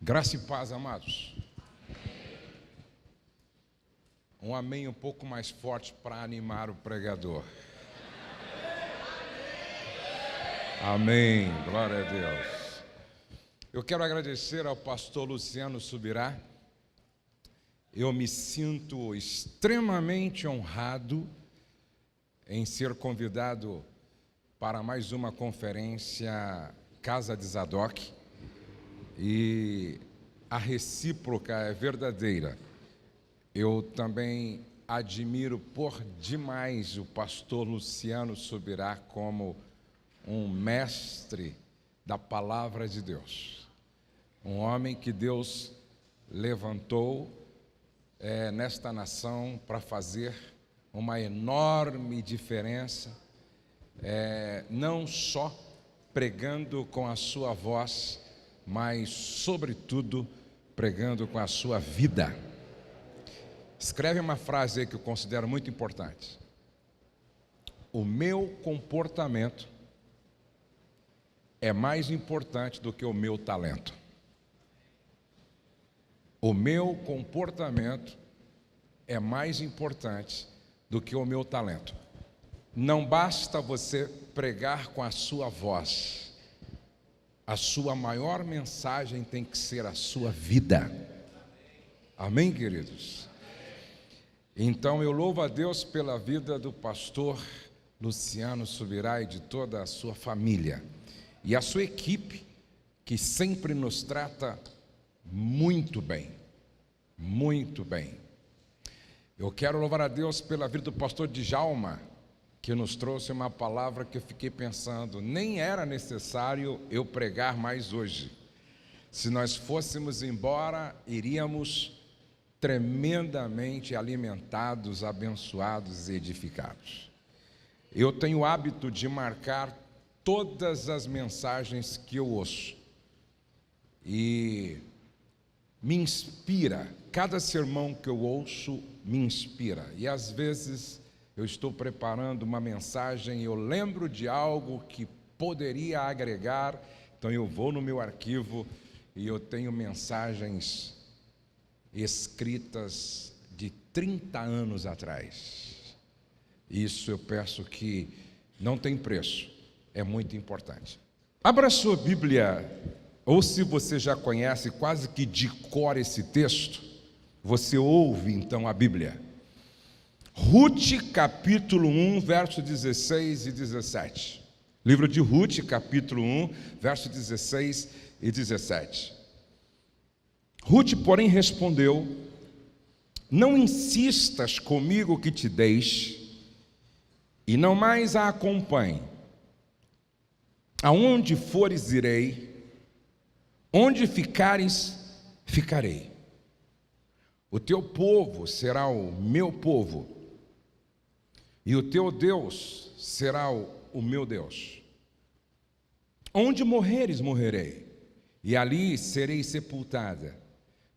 Graça e paz, amados. Um amém um pouco mais forte para animar o pregador. Amém, glória a Deus. Eu quero agradecer ao pastor Luciano Subirá. Eu me sinto extremamente honrado em ser convidado para mais uma conferência Casa de Zadok. E a recíproca é verdadeira. Eu também admiro por demais o pastor Luciano Subirá como um mestre da palavra de Deus. Um homem que Deus levantou nesta nação para fazer uma enorme diferença, não só pregando com a sua voz, mas, sobretudo, pregando com a sua vida. Escreve uma frase aí que eu considero muito importante. O meu comportamento é mais importante do que o meu talento. O meu comportamento é mais importante do que o meu talento. Não basta você pregar com a sua voz. A sua maior mensagem tem que ser a sua vida. Amém, queridos? Então eu louvo a Deus pela vida do pastor Luciano Subirá e de toda a sua família. E a sua equipe, que sempre nos trata muito bem. Muito bem. Eu quero louvar a Deus pela vida do pastor Djalma, que nos trouxe uma palavra que eu fiquei pensando, nem era necessário eu pregar mais hoje. Se nós fôssemos embora, iríamos tremendamente alimentados, abençoados e edificados. Eu tenho o hábito de marcar todas as mensagens que eu ouço. E me inspira, cada sermão que eu ouço me inspira. E às vezes eu estou preparando uma mensagem e eu lembro de algo que poderia agregar, então eu vou no meu arquivo e eu tenho mensagens escritas de 30 anos atrás. Isso eu peço que não tem preço, é muito importante. Abra sua Bíblia, ou se você já conhece quase que de cor esse texto, você ouve então a Bíblia. Ruth, capítulo 1, verso 16 e 17. Livro de Ruth, capítulo 1, verso 16 e 17. Ruth, porém, respondeu: não insistas comigo que te deixe, e não mais a acompanhe. Aonde fores, irei, onde ficares, ficarei. O teu povo será o meu povo, e o teu Deus será o meu Deus. Onde morreres, morrerei, e ali serei sepultada.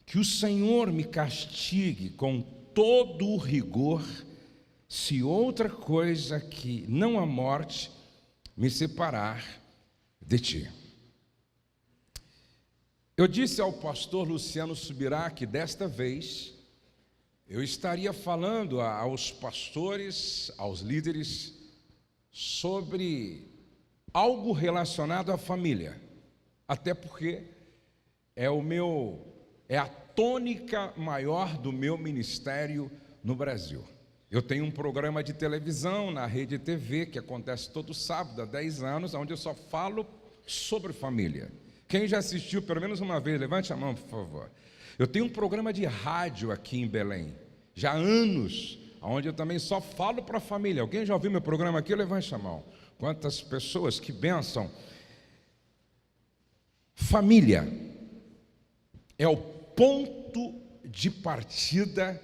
Que o Senhor me castigue com todo o rigor, se outra coisa que não a morte me separar de ti. Eu disse ao pastor Luciano Subirá que desta vez eu estaria falando aos pastores, aos líderes, sobre algo relacionado à família, até porque é a tônica maior do meu ministério no Brasil. Eu tenho um programa de televisão na Rede TV, que acontece todo sábado há 10 anos, onde eu só falo sobre família. Quem já assistiu pelo menos uma vez, levante a mão, por favor. Eu tenho um programa de rádio aqui em Belém, já há anos, onde eu também só falo para a família. Alguém já ouviu meu programa aqui? Levante a mão. Quantas pessoas, que bênção. Família é o ponto de partida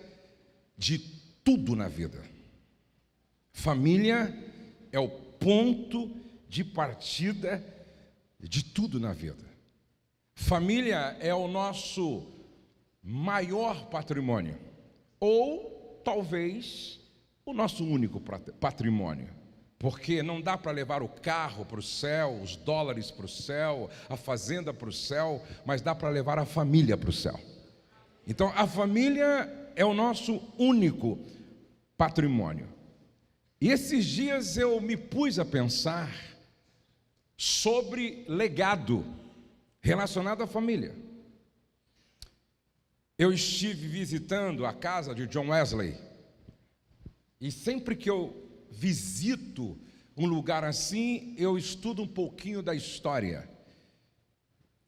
de tudo na vida. Família é o ponto de partida de tudo na vida. Família é o nosso maior patrimônio, ou talvez o nosso único patrimônio. porque não dá para levar o carro para o céu, os dólares para o céu, a fazenda para o céu, mas dá para levar a família para o céu. Então, a família é o nosso único patrimônio. E esses dias eu me pus a pensar sobre legado relacionado à família. Eu estive visitando a casa de John Wesley, e sempre que eu visito um lugar assim, eu estudo um pouquinho da história.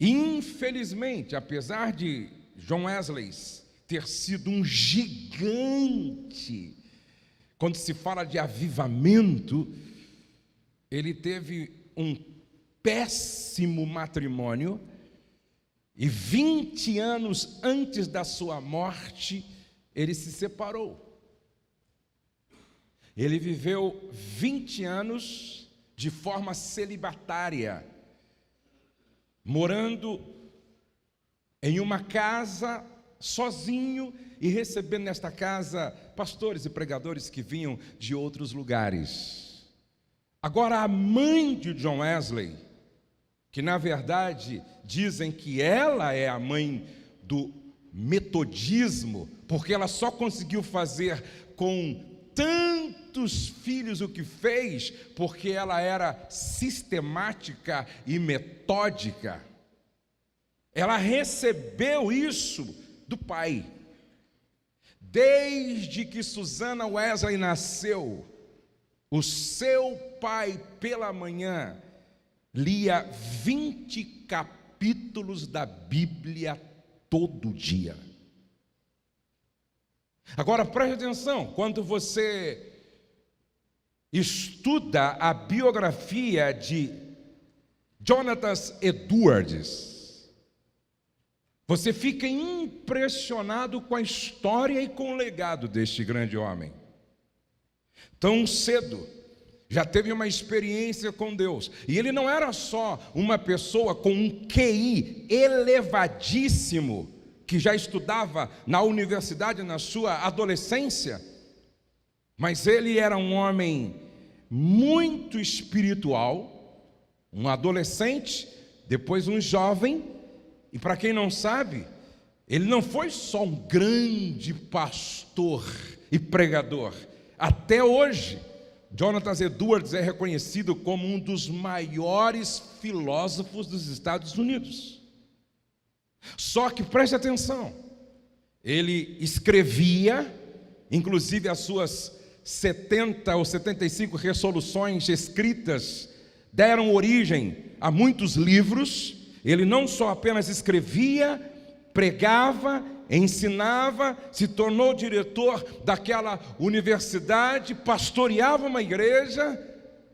Infelizmente, apesar de John Wesley ter sido um gigante, quando se fala de avivamento, ele teve um péssimo matrimônio, e 20 anos antes da sua morte, ele se separou. Ele viveu 20 anos de forma celibatária, morando em uma casa sozinho e recebendo nesta casa pastores e pregadores que vinham de outros lugares. Agora, a mãe de John Wesley, que na verdade dizem que ela é a mãe do metodismo, porque ela só conseguiu fazer com tantos filhos o que fez, porque ela era sistemática e metódica. Ela recebeu isso do pai. Desde que Susana Wesley nasceu, o seu pai, pela manhã, lia 20 capítulos da Bíblia todo dia. Agora preste atenção, quando você estuda a biografia de Jonathan Edwards, você fica impressionado com a história e com o legado deste grande homem. Tão cedo já teve uma experiência com Deus, e ele não era só uma pessoa com um QI elevadíssimo, que já estudava na universidade na sua adolescência, mas ele era um homem muito espiritual, um adolescente, depois um jovem, e para quem não sabe, ele não foi só um grande pastor e pregador. Até hoje, Jonathan Edwards é reconhecido como um dos maiores filósofos dos Estados Unidos. Só que preste atenção, ele escrevia, inclusive as suas 70 ou 75 resoluções escritas deram origem a muitos livros. Ele não só apenas escrevia, pregava, ensinava, se tornou diretor daquela universidade, pastoreava uma igreja,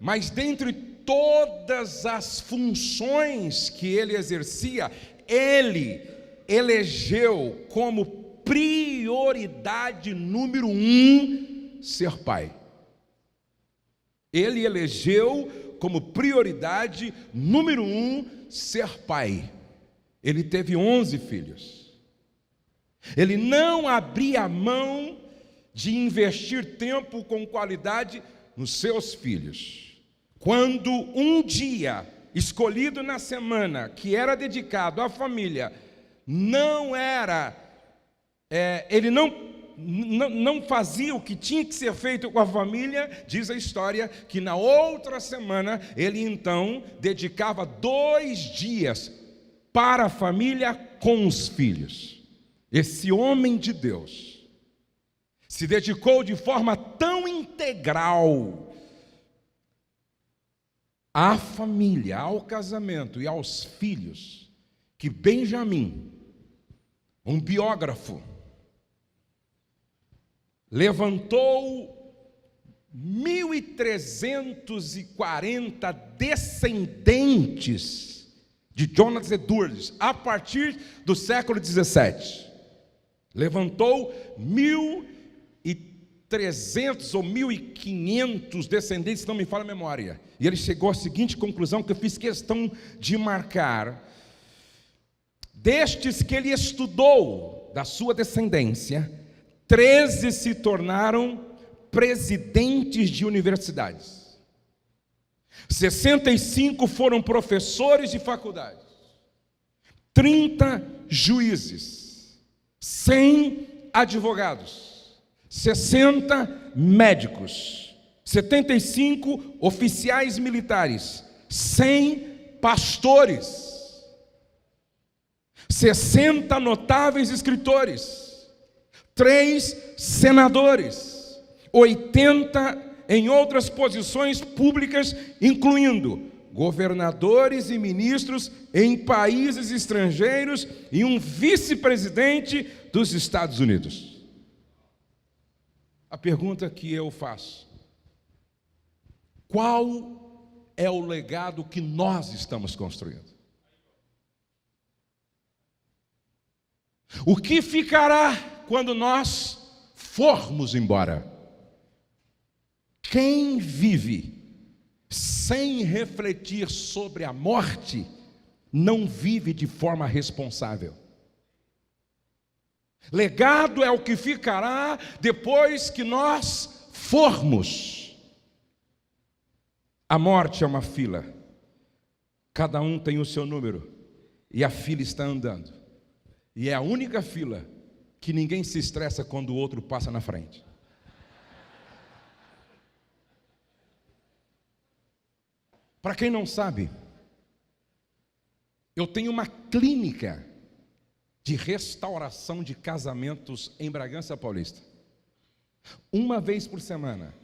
mas dentre todas as funções que ele exercia, ele elegeu como prioridade número 1 ser pai. Ele elegeu como prioridade número 1 ser pai. Ele teve 11 filhos. Ele não abria mão de investir tempo com qualidade nos seus filhos. Quando um dia escolhido na semana, que era dedicado à família, não era, ele não fazia o que tinha que ser feito com a família, diz a história, que na outra semana, ele então dedicava 2 dias para a família com os filhos. Esse homem de Deus se dedicou de forma tão integral à família, ao casamento e aos filhos, que Benjamin, um biógrafo, levantou 1.340 descendentes de Jonathan Edwards a partir do século 17. Levantou 1.300 ou 1.500 descendentes, se não me falha a memória. E ele chegou à seguinte conclusão, que eu fiz questão de marcar: destes que ele estudou, da sua descendência, 13 se tornaram presidentes de universidades. 65 foram professores de faculdade, 30 juízes, 100 advogados, 60 médicos, 75 oficiais militares, 100 pastores, 60 notáveis escritores, 3 senadores, 80 em outras posições públicas, incluindo governadores e ministros em países estrangeiros e um vice-presidente dos Estados Unidos. A pergunta que eu faço: qual é o legado que nós estamos construindo? O que ficará quando nós formos embora? Quem vive sem refletir sobre a morte, não vive de forma responsável. Legado é o que ficará depois que nós formos. A morte é uma fila, cada um tem o seu número, e a fila está andando, e é a única fila que ninguém se estressa quando o outro passa na frente. Para quem não sabe, eu tenho uma clínica de restauração de casamentos em Bragança Paulista. Uma vez por semana,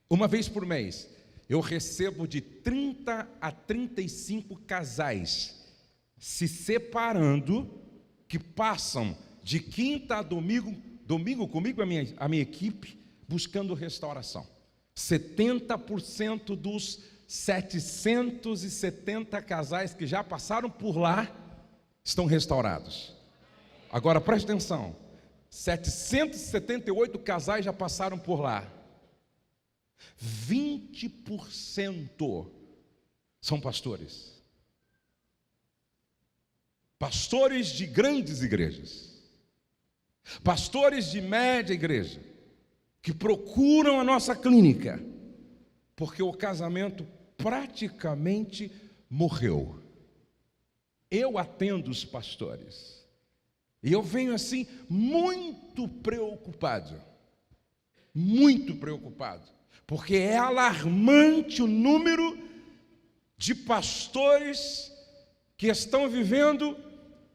uma vez por mês, eu recebo de 30 a 35 casais se separando, que passam de quinta a domingo comigo, a minha equipe, buscando restauração. 70% dos 770 casais que já passaram por lá estão restaurados. Agora preste atenção, 778 casais já passaram por lá, 20% são pastores. Pastores de grandes igrejas, pastores de média igreja, que procuram a nossa clínica, porque o casamento praticamente morreu. Eu atendo os pastores, e eu venho assim muito preocupado, porque é alarmante o número de pastores que estão vivendo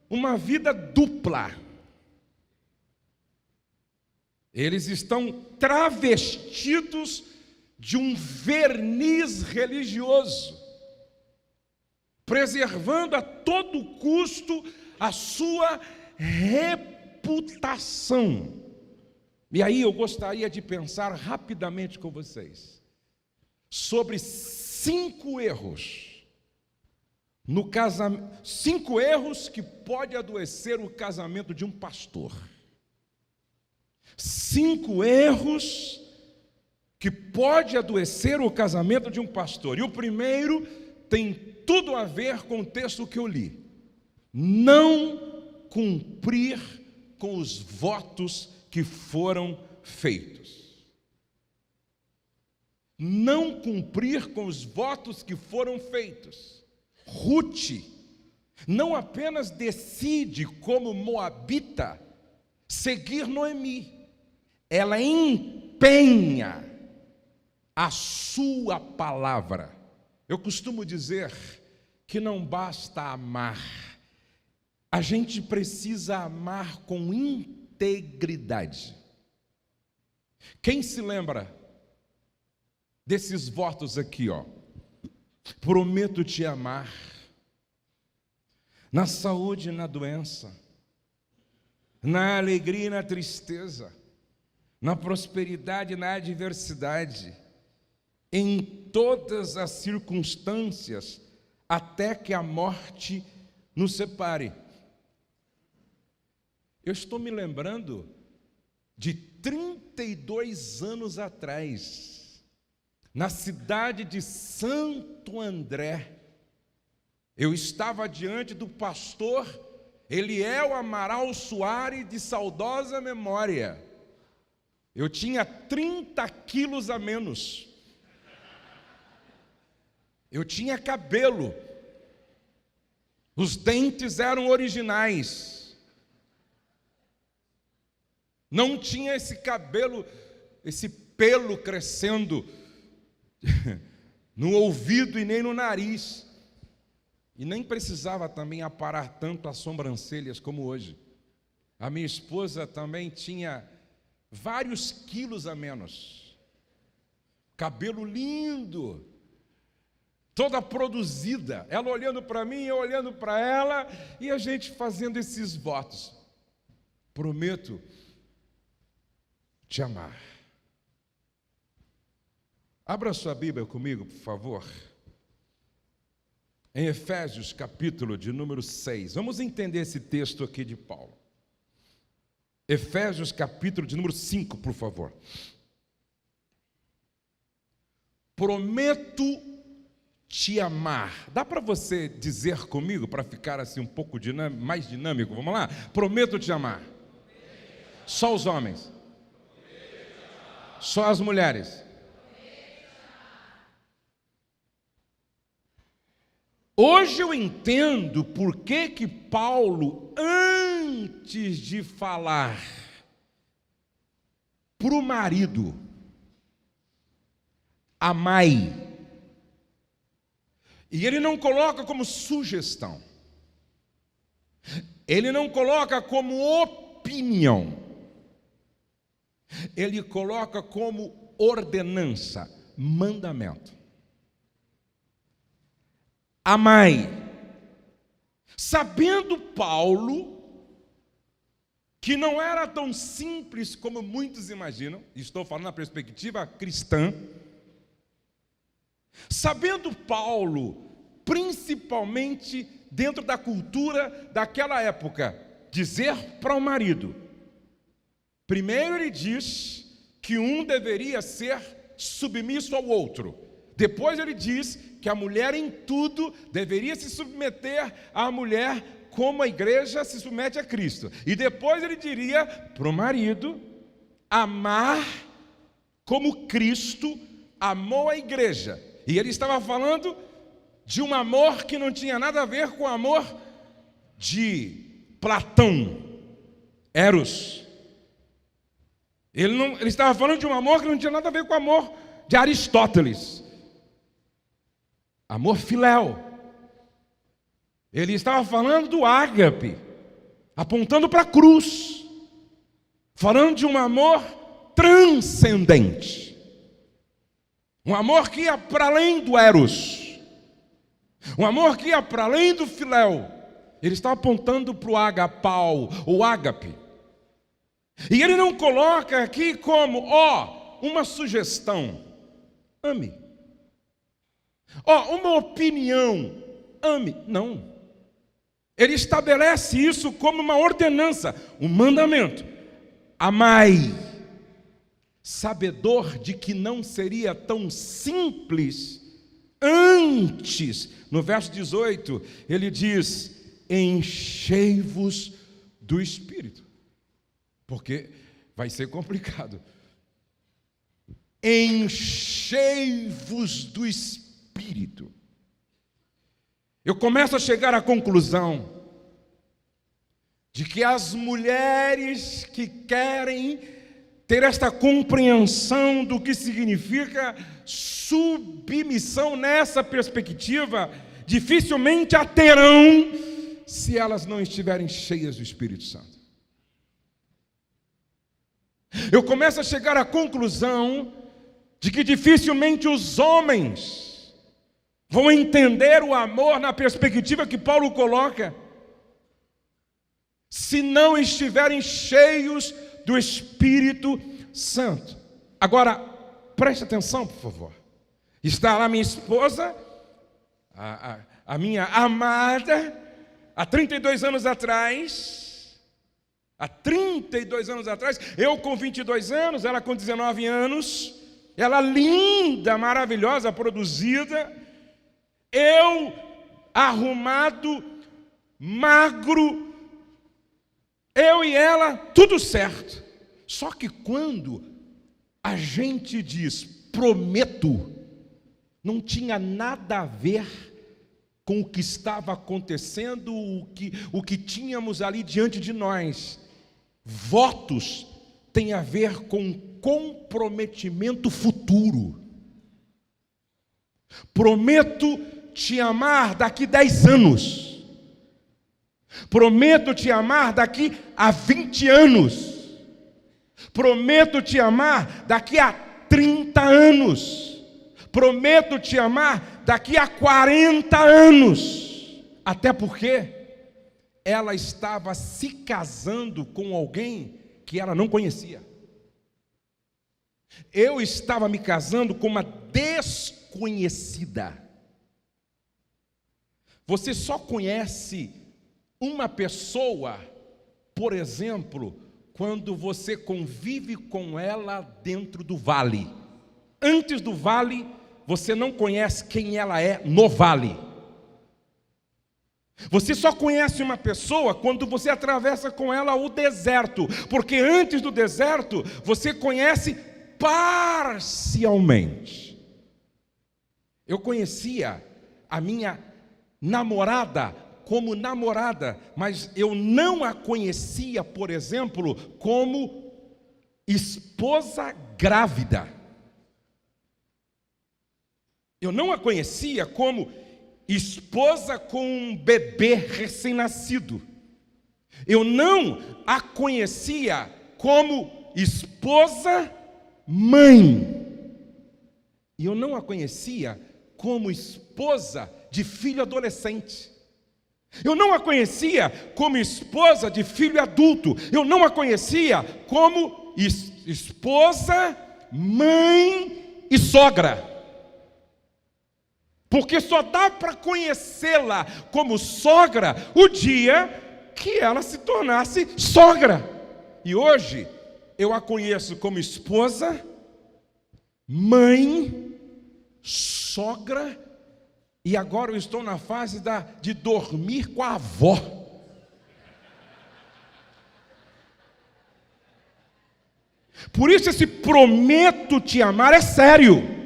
uma vida dupla. Eles estão travestidos de um verniz religioso, preservando a todo custo a sua reputação. E aí eu gostaria de pensar rapidamente com vocês sobre 5 erros no casamento, 5 erros que pode adoecer o casamento de um pastor. 5 erros que pode adoecer o casamento de um pastor. E o primeiro tem tudo a ver com o texto que eu li: não cumprir com os votos que foram feitos. Não cumprir com os votos que foram feitos. Ruth não apenas decide, como moabita, seguir Noemi, ela empenha a sua palavra. Eu costumo dizer que não basta amar, a gente precisa amar com integridade. Quem se lembra desses votos aqui, ó? Prometo te amar na saúde e na doença, na alegria e na tristeza, na prosperidade e na adversidade, em todas as circunstâncias, até que a morte nos separe. Eu estou me lembrando de 32 anos atrás, na cidade de Santo André, eu estava diante do pastor Eliel Amaral Soares, de saudosa memória. Eu tinha 30 quilos a menos. Eu tinha cabelo. Os dentes eram originais. Não tinha esse cabelo, esse pelo crescendo no ouvido e nem no nariz. E nem precisava também aparar tanto as sobrancelhas como hoje. A minha esposa também tinha vários quilos a menos. Cabelo lindo, toda produzida. Ela olhando para mim, eu olhando para ela, e a gente fazendo esses votos. Prometo te amar. Abra sua Bíblia comigo, por favor. Em Efésios, capítulo de número 6. Vamos entender esse texto aqui de Paulo. Efésios, capítulo de número 5, por favor. Prometo te amar. Dá para você dizer comigo, para ficar assim um pouco mais dinâmico? Vamos lá? Prometo te amar. Só os homens. Só as mulheres. Hoje eu entendo por que Paulo, antes de falar para o marido, amai, e ele não coloca como sugestão, ele não coloca como opinião, ele coloca como ordenança, mandamento. Amai, sabendo Paulo que não era tão simples como muitos imaginam, estou falando na perspectiva cristã, sabendo Paulo, principalmente dentro da cultura daquela época, dizer para o marido, primeiro ele diz que um deveria ser submisso ao outro, depois ele diz que a mulher em tudo deveria se submeter à mulher como a igreja se submete a Cristo. E depois ele diria para o marido amar como Cristo amou a igreja. E ele estava falando de um amor que não tinha nada a ver com o amor de Platão, Eros. Ele estava falando de um amor que não tinha nada a ver com o amor de Aristóteles. Amor filéu. Ele estava falando do ágape, apontando para a cruz, falando de um amor transcendente, um amor que ia para além do eros, um amor que ia para além do filéu. Ele estava apontando para o agapau, o ágape. E ele não coloca aqui como, uma sugestão, ame. Uma opinião, ame. Não. Ele estabelece isso como uma ordenança, um mandamento. Amai, sabedor de que não seria tão simples antes. No verso 18, ele diz, enchei-vos do Espírito. Porque vai ser complicado. Enchei-vos do Espírito. Eu começo a chegar à conclusão de que as mulheres que querem ter esta compreensão do que significa submissão nessa perspectiva, dificilmente a terão se elas não estiverem cheias do Espírito Santo. Eu começo a chegar à conclusão de que dificilmente os homens vão entender o amor na perspectiva que Paulo coloca, se não estiverem cheios do Espírito Santo. Agora, preste atenção, por favor. Está lá minha esposa, a minha amada, há 32 anos atrás, eu com 22 anos, ela com 19 anos, ela linda, maravilhosa, produzida, eu arrumado, magro, eu e ela, tudo certo. Só que quando a gente diz prometo, não tinha nada a ver com o que estava acontecendo, o que tínhamos ali diante de nós. Votos têm a ver com comprometimento futuro. Prometo te amar daqui 10 anos. Prometo te amar daqui a 20 anos. Prometo te amar daqui a 30 anos. Prometo te amar daqui a 40 anos. Até porque ela estava se casando com alguém que ela não conhecia. Eu estava me casando com uma desconhecida. Você só conhece uma pessoa, por exemplo, quando você convive com ela dentro do vale. Antes do vale, você não conhece quem ela é no vale. Você só conhece uma pessoa quando você atravessa com ela o deserto, porque antes do deserto, você conhece parcialmente. Eu conhecia a minha namorada como namorada, mas eu não a conhecia, por exemplo, como esposa grávida. Eu não a conhecia como esposa com um bebê recém-nascido. Eu não a conhecia como esposa mãe. E eu não a conhecia como esposa de filho adolescente. Eu não a conhecia como esposa de filho adulto. Eu não a conhecia como esposa, mãe e sogra. Porque só dá para conhecê-la como sogra o dia que ela se tornasse sogra. E hoje eu a conheço como esposa, mãe, sogra, e agora eu estou na fase de dormir com a avó. Por isso esse prometo te amar é sério.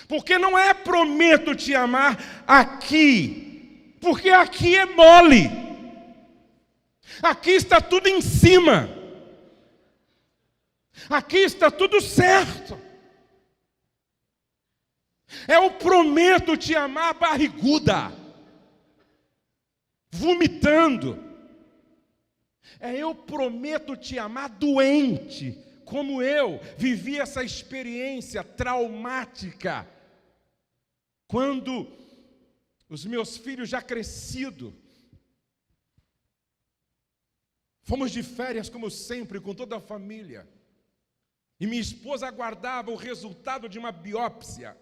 Porque não é prometo te amar aqui, porque aqui é mole. Aqui está tudo em cima. Aqui está tudo certo. É o prometo te amar barriguda, vomitando. É eu prometo te amar doente, como eu vivi essa experiência traumática, quando os meus filhos já crescidos, fomos de férias como sempre, com toda a família, e minha esposa aguardava o resultado de uma biópsia.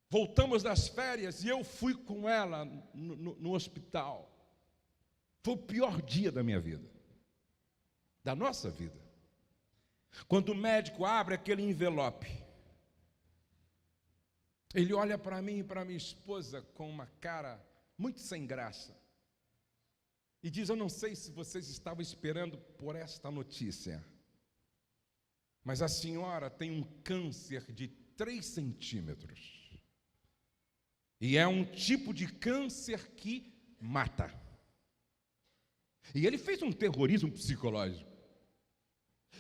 Voltamos das férias e eu fui com ela no hospital. Foi o pior dia da minha vida, da nossa vida. Quando o médico abre aquele envelope, ele olha para mim e para minha esposa com uma cara muito sem graça e diz: eu não sei se vocês estavam esperando por esta notícia, mas a senhora tem um câncer de 3 centímetros. E é um tipo de câncer que mata. E ele fez um terrorismo psicológico.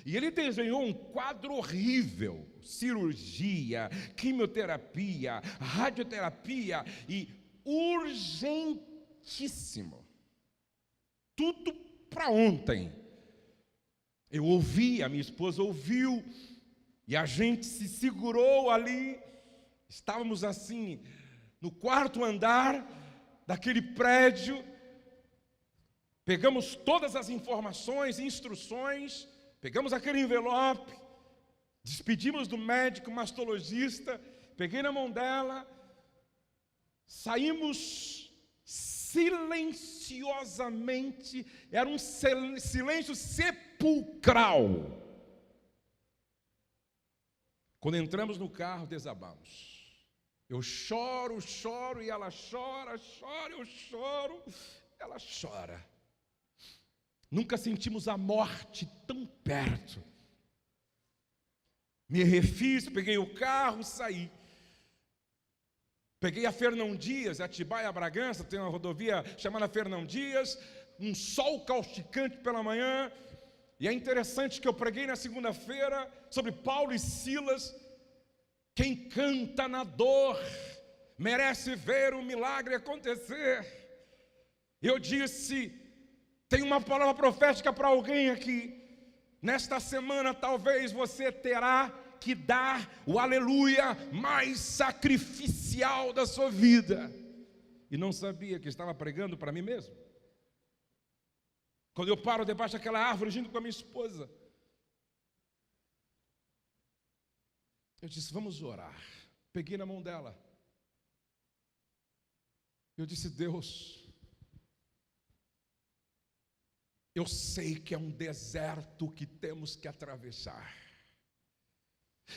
E ele desenhou um quadro horrível: cirurgia, quimioterapia, radioterapia e urgentíssimo. Tudo para ontem. Eu ouvi, a minha esposa ouviu, e a gente se segurou ali. Estávamos assim, no 4º andar daquele prédio, pegamos todas as informações, instruções, pegamos aquele envelope, despedimos do médico mastologista, peguei na mão dela, saímos silenciosamente, era um silêncio sepulcral. Quando entramos no carro, desabamos. Eu choro e ela chora, eu choro, ela chora. Nunca sentimos a morte tão perto. Me refiz, peguei o carro, saí. Peguei a Fernão Dias, Atibaia, Bragança, tem uma rodovia chamada Fernão Dias, um sol causticante pela manhã. E é interessante que eu preguei na segunda-feira sobre Paulo e Silas. Quem canta na dor merece ver o milagre acontecer. Eu disse, tem uma palavra profética para alguém aqui. Nesta semana talvez você terá que dar o aleluia mais sacrificial da sua vida. E não sabia que estava pregando para mim mesmo. Quando eu paro debaixo daquela árvore junto com a minha esposa, eu disse, vamos orar. Peguei na mão dela. Eu disse, Deus, eu sei que é um deserto que temos que atravessar.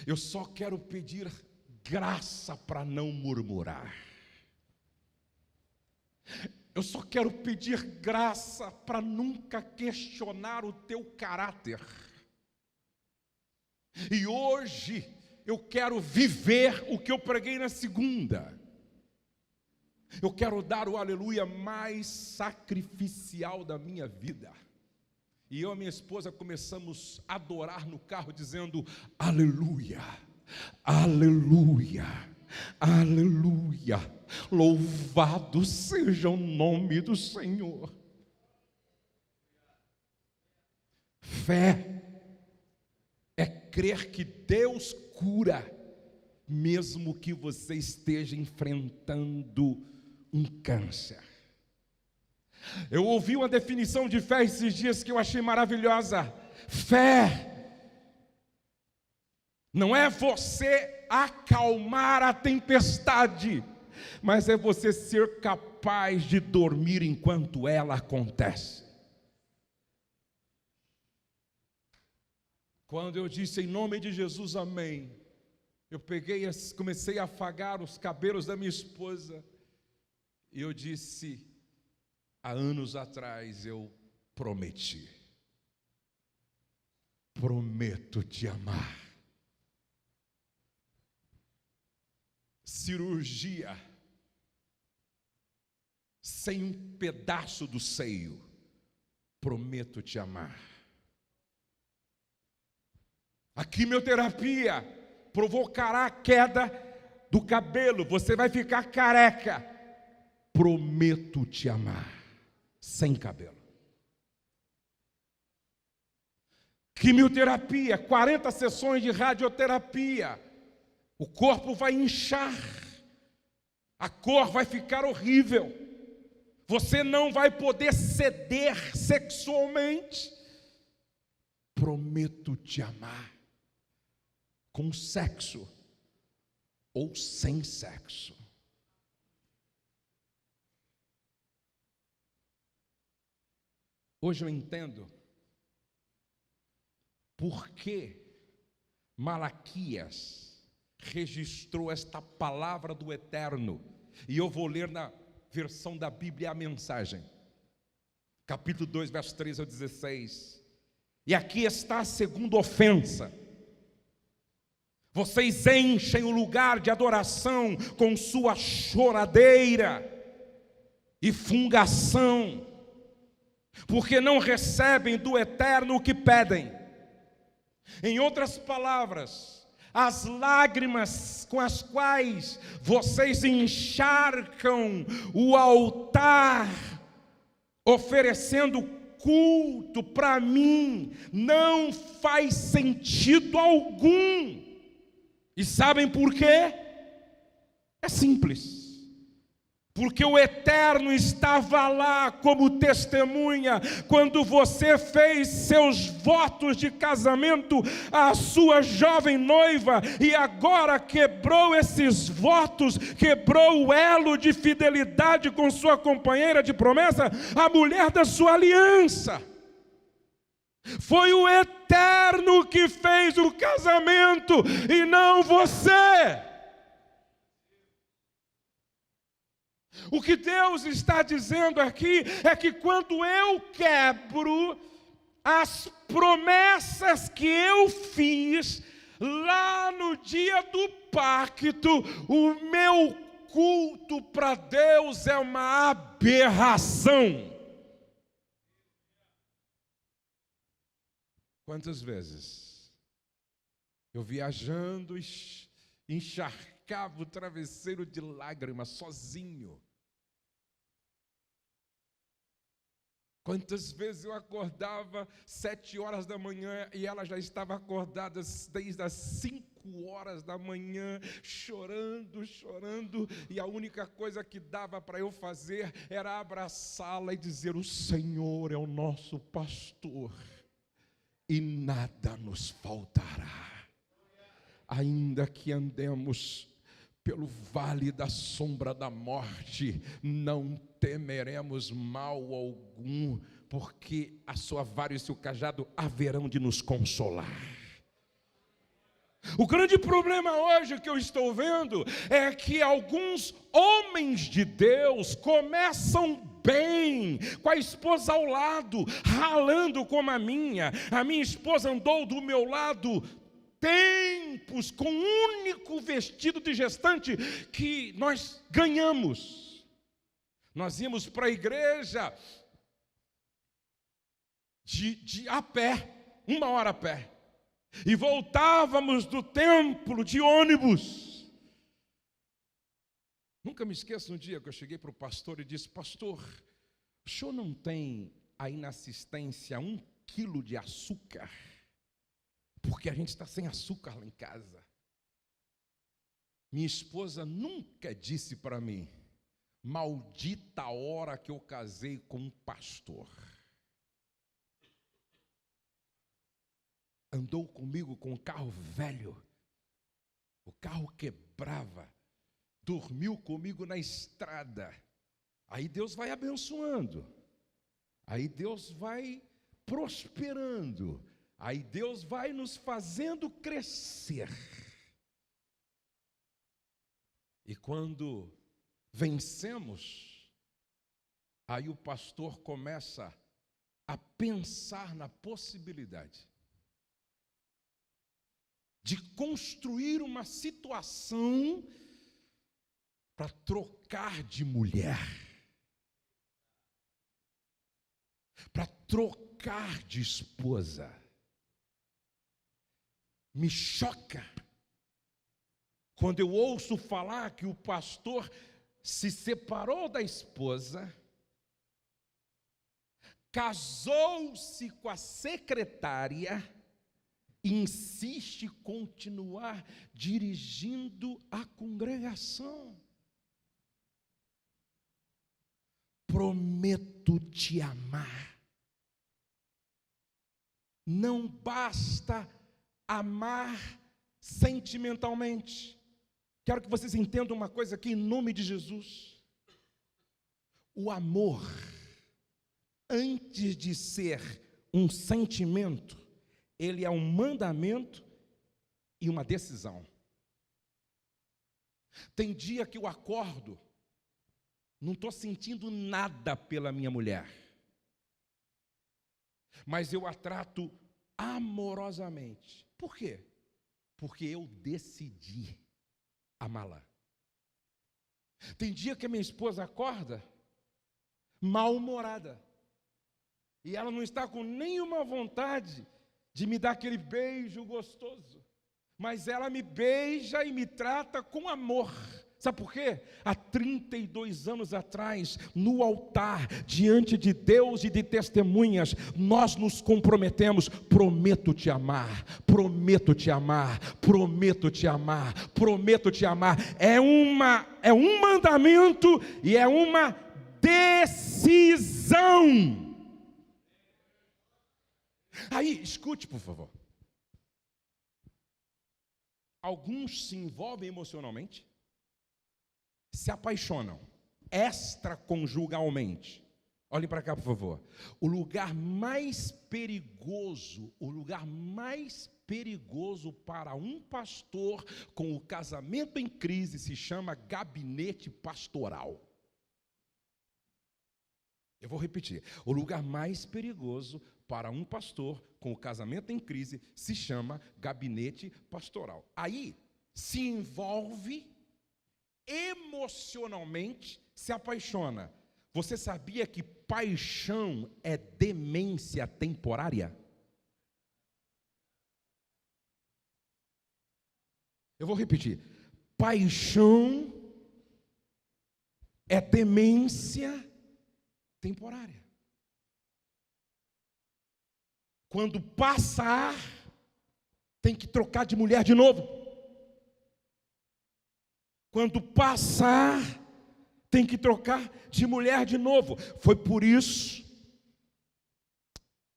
Eu só quero pedir graça para não murmurar. Eu só quero pedir graça para nunca questionar o teu caráter. E hoje eu quero viver o que eu preguei na segunda. Eu quero dar o aleluia mais sacrificial da minha vida. E eu e minha esposa começamos a adorar no carro dizendo, aleluia, aleluia, aleluia, louvado seja o nome do Senhor. Fé é crer que Deus cura, mesmo que você esteja enfrentando um câncer. Eu ouvi uma definição de fé esses dias que eu achei maravilhosa. Fé não é você acalmar a tempestade, mas é você ser capaz de dormir enquanto ela acontece. Quando eu disse em nome de Jesus, amém, eu comecei a afagar os cabelos da minha esposa, e eu disse, há anos atrás eu prometi, prometo te amar. Cirurgia sem um pedaço do seio, prometo te amar. A quimioterapia provocará a queda do cabelo, você vai ficar careca, prometo te amar. Sem cabelo. Quimioterapia, 40 sessões de radioterapia, o corpo vai inchar, a cor vai ficar horrível, você não vai poder ceder sexualmente. Prometo te amar, com sexo ou sem sexo. Hoje eu entendo por que Malaquias registrou esta palavra do Eterno. E eu vou ler na versão da Bíblia a mensagem. Capítulo 2, verso 13 ao 16. E aqui está a segunda ofensa. Vocês enchem o lugar de adoração com sua choradeira e fungação, porque não recebem do Eterno o que pedem. Em outras palavras, as lágrimas com as quais vocês encharcam o altar, oferecendo culto para mim, não faz sentido algum. E sabem por quê? É simples. Porque o Eterno estava lá como testemunha quando você fez seus votos de casamento à sua jovem noiva e agora quebrou esses votos, quebrou o elo de fidelidade com sua companheira de promessa, a mulher da sua aliança. Foi o Eterno que fez o casamento e não você. O que Deus está dizendo aqui é que quando eu quebro as promessas que eu fiz, lá no dia do pacto, o meu culto para Deus é uma aberração. Quantas vezes eu viajando, encharcava o travesseiro de lágrimas sozinho. Quantas vezes eu acordava 7 horas da manhã e ela já estava acordada desde as 5 horas da manhã, chorando, e a única coisa que dava para eu fazer era abraçá-la e dizer: o Senhor é o nosso pastor e nada nos faltará. Ainda que andemos pelo vale da sombra da morte, não temeremos mal algum, porque a sua vara e o seu cajado haverão de nos consolar. O grande problema hoje que eu estou vendo é que alguns homens de Deus começam bem, com a esposa ao lado, ralando como a minha esposa andou do meu lado tempos com um único vestido de gestante que nós ganhamos. Nós íamos para a igreja a pé, 1 hora a pé, e voltávamos do templo de ônibus. Nunca me esqueço um dia que eu cheguei para o pastor e disse: pastor, o senhor não tem aí na assistência 1 quilo de açúcar? Porque a gente está sem açúcar lá em casa. Minha esposa nunca disse para mim: maldita a hora que eu casei com um pastor. Andou comigo com um carro velho, o carro quebrava, dormiu comigo na estrada. Aí Deus vai abençoando, aí Deus vai prosperando, aí Deus vai nos fazendo crescer. E quando vencemos, aí o pastor começa a pensar na possibilidade de construir uma situação para trocar de mulher, para trocar de esposa. Me choca quando eu ouço falar que o pastor se separou da esposa, casou-se com a secretária e insiste em continuar dirigindo a congregação. Prometo te amar. Não basta amar sentimentalmente. Quero que vocês entendam uma coisa aqui em nome de Jesus. O amor, antes de ser um sentimento, ele é um mandamento e uma decisão. Tem dia que eu acordo, não estou sentindo nada pela minha mulher, mas eu a trato amorosamente. Por quê? Porque eu decidi amá-la. Tem dia que a minha esposa acorda mal-humorada, e ela não está com nenhuma vontade de me dar aquele beijo gostoso, mas ela me beija e me trata com amor. Sabe por quê? Há 32 anos atrás, no altar, diante de Deus e de testemunhas, nós nos comprometemos: prometo te amar, prometo te amar, prometo te amar, prometo te amar. É um mandamento e é uma decisão. Aí, escute, por favor. Alguns se envolvem emocionalmente, se apaixonam extraconjugalmente. Olhem para cá, por favor. O lugar mais perigoso para um pastor com o casamento em crise se chama gabinete pastoral. Eu vou repetir. O lugar mais perigoso para um pastor com o casamento em crise se chama gabinete pastoral. Aí se envolve emocionalmente, se apaixona. Você sabia que paixão é demência temporária? Eu vou repetir. Paixão é demência temporária. Quando passar, tem que trocar de mulher de novo. Quando passar, tem que trocar de mulher de novo. Foi por isso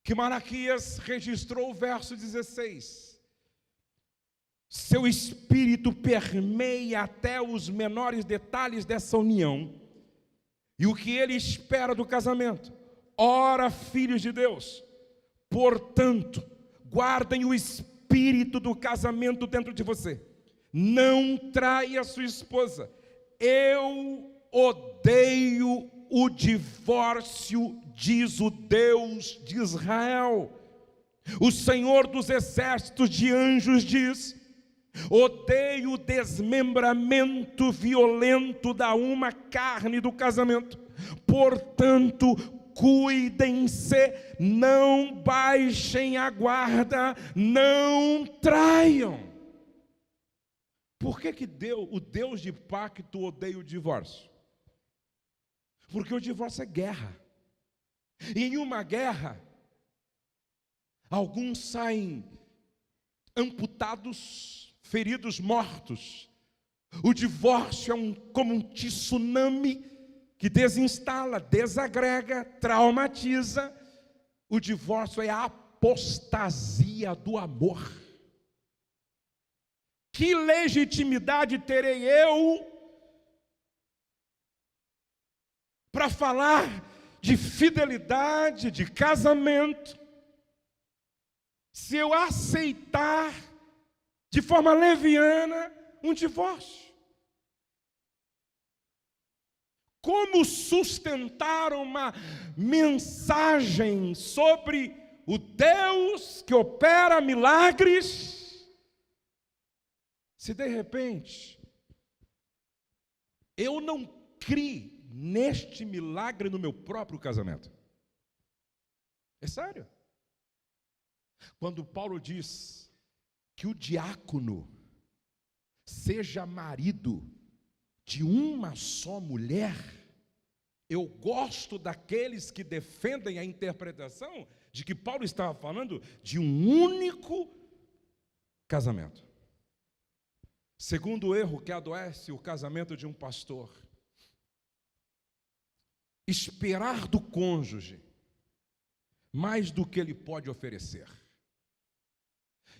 que Malaquias registrou o verso 16. Seu espírito permeia até os menores detalhes dessa união. E o que ele espera do casamento? Ora, filhos de Deus, portanto, guardem o espírito do casamento dentro de você. Não traia sua esposa. Eu odeio o divórcio, diz o Deus de Israel. O Senhor dos exércitos de anjos diz: odeio o desmembramento violento da uma carne do casamento. Portanto, cuidem-se, não baixem a guarda, não traiam. Por que o Deus de pacto odeia o divórcio? Porque o divórcio é guerra. E em uma guerra, alguns saem amputados, feridos, mortos. O divórcio é como um tsunami que desinstala, desagrega, traumatiza. O divórcio é a apostasia do amor. Que legitimidade terei eu para falar de fidelidade, de casamento, se eu aceitar de forma leviana um divórcio? Como sustentar uma mensagem sobre o Deus que opera milagres, se de repente eu não criei neste milagre no meu próprio casamento? É sério. Quando Paulo diz que o diácono seja marido de uma só mulher, eu gosto daqueles que defendem a interpretação de que Paulo estava falando de um único casamento. Segundo erro que adoece o casamento de um pastor: esperar do cônjuge mais do que ele pode oferecer.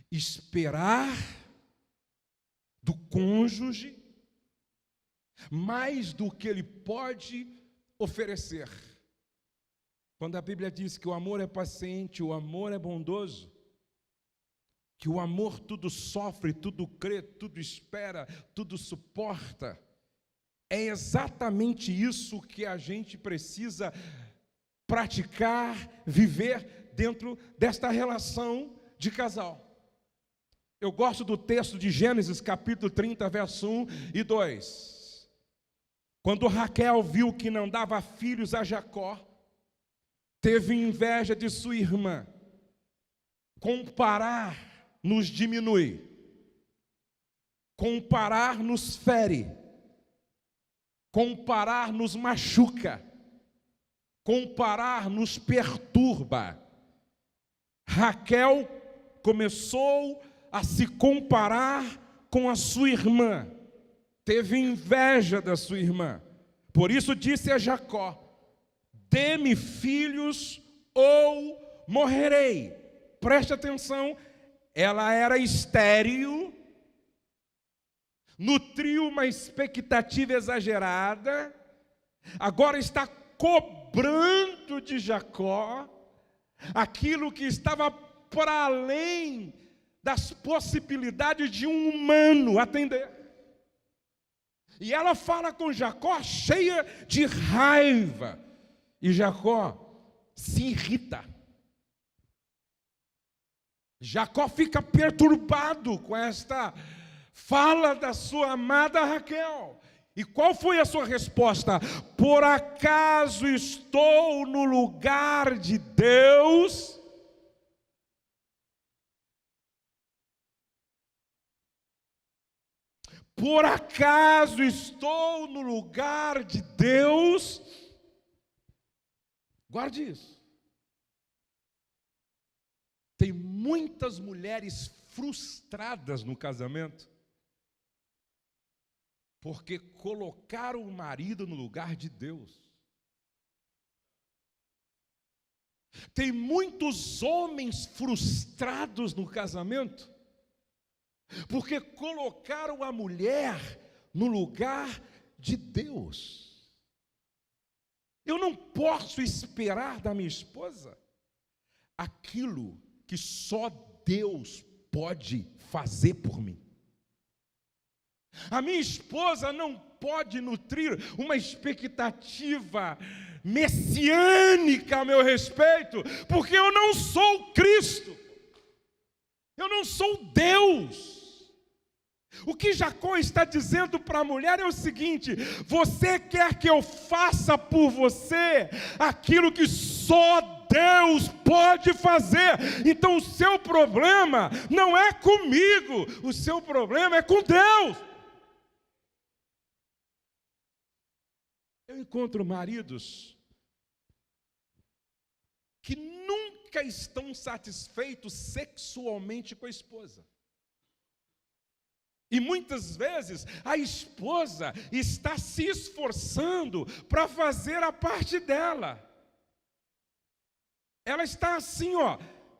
Esperar do cônjuge mais do que ele pode oferecer. Quando a Bíblia diz que o amor é paciente, o amor é bondoso, que o amor tudo sofre, tudo crê, tudo espera, tudo suporta, é exatamente isso que a gente precisa praticar, viver dentro desta relação de casal. Eu gosto do texto de Gênesis, capítulo 30, verso 1 e 2. Quando Raquel viu que não dava filhos a Jacó, teve inveja de sua irmã. Comparar nos diminui, comparar nos fere, comparar nos machuca, comparar nos perturba. Raquel começou a se comparar com a sua irmã, teve inveja da sua irmã. Por isso disse a Jacó: dê-me filhos ou morrerei. Preste atenção, ela era estéril, nutriu uma expectativa exagerada, agora está cobrando de Jacó aquilo que estava para além das possibilidades de um humano atender. E ela fala com Jacó cheia de raiva, e Jacó se irrita. Jacó fica perturbado com esta fala da sua amada Raquel. E qual foi a sua resposta? Por acaso estou no lugar de Deus? Por acaso estou no lugar de Deus? Guarde isso. Tem muitas mulheres frustradas no casamento, porque colocaram o marido no lugar de Deus. Tem muitos homens frustrados no casamento, porque colocaram a mulher no lugar de Deus. Eu não posso esperar da minha esposa aquilo que só Deus pode fazer por mim. A minha esposa não pode nutrir uma expectativa messiânica a meu respeito, porque eu não sou Cristo, eu não sou Deus. O que Jacó está dizendo para a mulher é o seguinte: você quer que eu faça por você aquilo que só Deus pode fazer, então o seu problema não é comigo, o seu problema é com Deus. Eu encontro maridos que nunca estão satisfeitos sexualmente com a esposa. E muitas vezes a esposa está se esforçando para fazer a parte dela. Ela está assim,